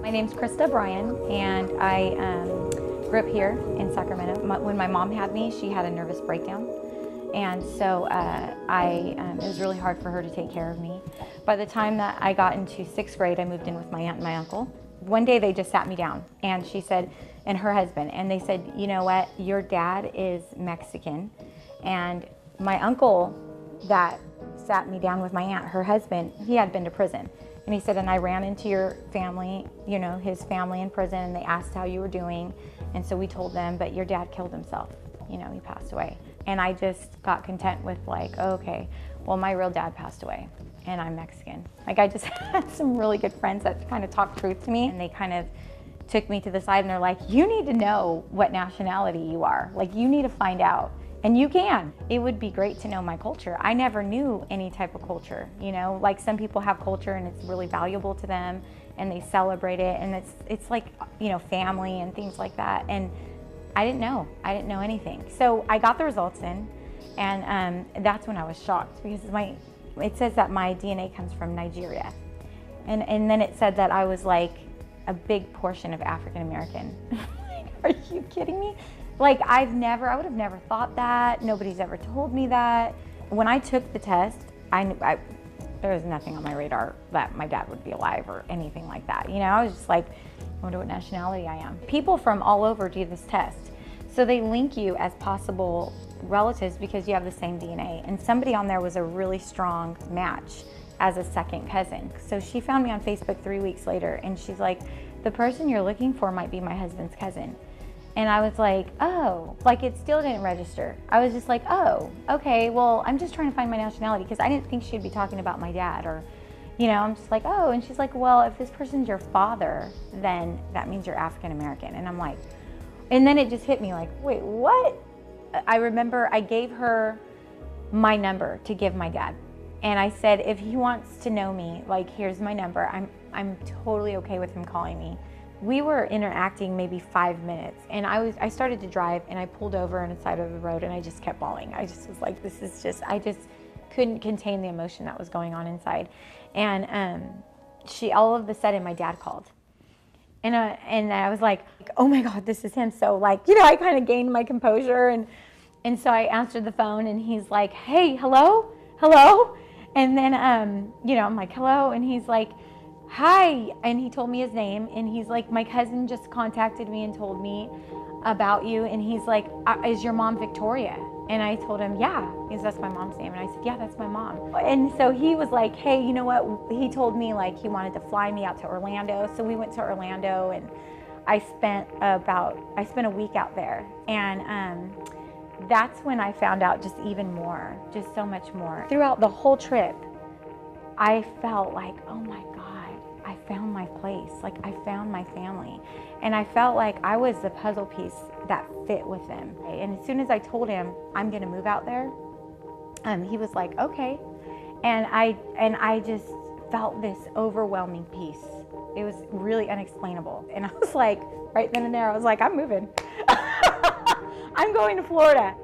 My name's Krista Bryan, and I grew up here in Sacramento. When my mom had me, she had a nervous breakdown, and so it was really hard for her to take care of me. By the time that I got into 6th grade, I moved in with my aunt and my uncle. One day they just sat me down, and she said, and her husband, and they said, you know what, your dad is Mexican, and my uncle that sat me down with my aunt, her husband, he had been to prison. And he said, and I ran into your family, you know, his family in prison, and they asked how you were doing. And so we told them, but your dad killed himself. You know, he passed away. And I just got content with like, oh, okay, well, my real dad passed away and I'm Mexican. Like, I just had some really good friends that kind of talked truth to me, and they kind of took me to the side and they're like, you need to know what nationality you are. Like, you need to find out. And you can. It would be great to know my culture. I never knew any type of culture, you know, like some people have culture and it's really valuable to them and they celebrate it, and it's like, you know, family and things like that. And I didn't know anything. So I got the results in, and that's when I was shocked, because it says that my DNA comes from Nigeria. And then it said that I was like a big portion of African American. Are you kidding me? Like, I would have never thought that. Nobody's ever told me that. When I took the test, there was nothing on my radar that my dad would be alive or anything like that. You know, I was just like, I wonder what nationality I am. People from all over do this test. So they link you as possible relatives because you have the same DNA. And somebody on there was a really strong match as a second cousin. So she found me on Facebook 3 weeks later, and she's like, the person you're looking for might be my husband's cousin. And I was like, oh, like it still didn't register. I was just like, oh, okay, well, I'm just trying to find my nationality, because I didn't think she'd be talking about my dad, or, you know, I'm just like, oh, and she's like, well, if this person's your father, then that means you're African American. And I'm like, and then it just hit me like, wait, what? I remember I gave her my number to give my dad. And I said, if he wants to know me, like, here's my number. I'm totally okay with him calling me. We were interacting maybe 5 minutes, and I started to drive, and I pulled over on the side of the road, and I just kept bawling. I just was like, I just couldn't contain the emotion that was going on inside. And all of a sudden, my dad called. And I was like, oh my God, this is him. So, like, you know, I kind of gained my composure, and so I answered the phone, and he's like, hey, hello? And then, you know, I'm like, hello? And he's like, hi, and he told me his name, and he's like, my cousin just contacted me and told me about you, and he's like, is your mom Victoria? And I told him, yeah, because that's my mom's name. And I said, yeah, that's my mom. And so he was like, hey, you know what? He told me like he wanted to fly me out to Orlando. So we went to Orlando, and I spent a week out there. And that's when I found out just even more, just so much more. Throughout the whole trip, I felt like, oh my God, I found my place. Like, I found my family. And I felt like I was the puzzle piece that fit with them. And as soon as I told him I'm gonna move out there, he was like, okay. And I just felt this overwhelming peace. It was really unexplainable. And I was like, right then and there, I was like, I'm moving. I'm going to Florida.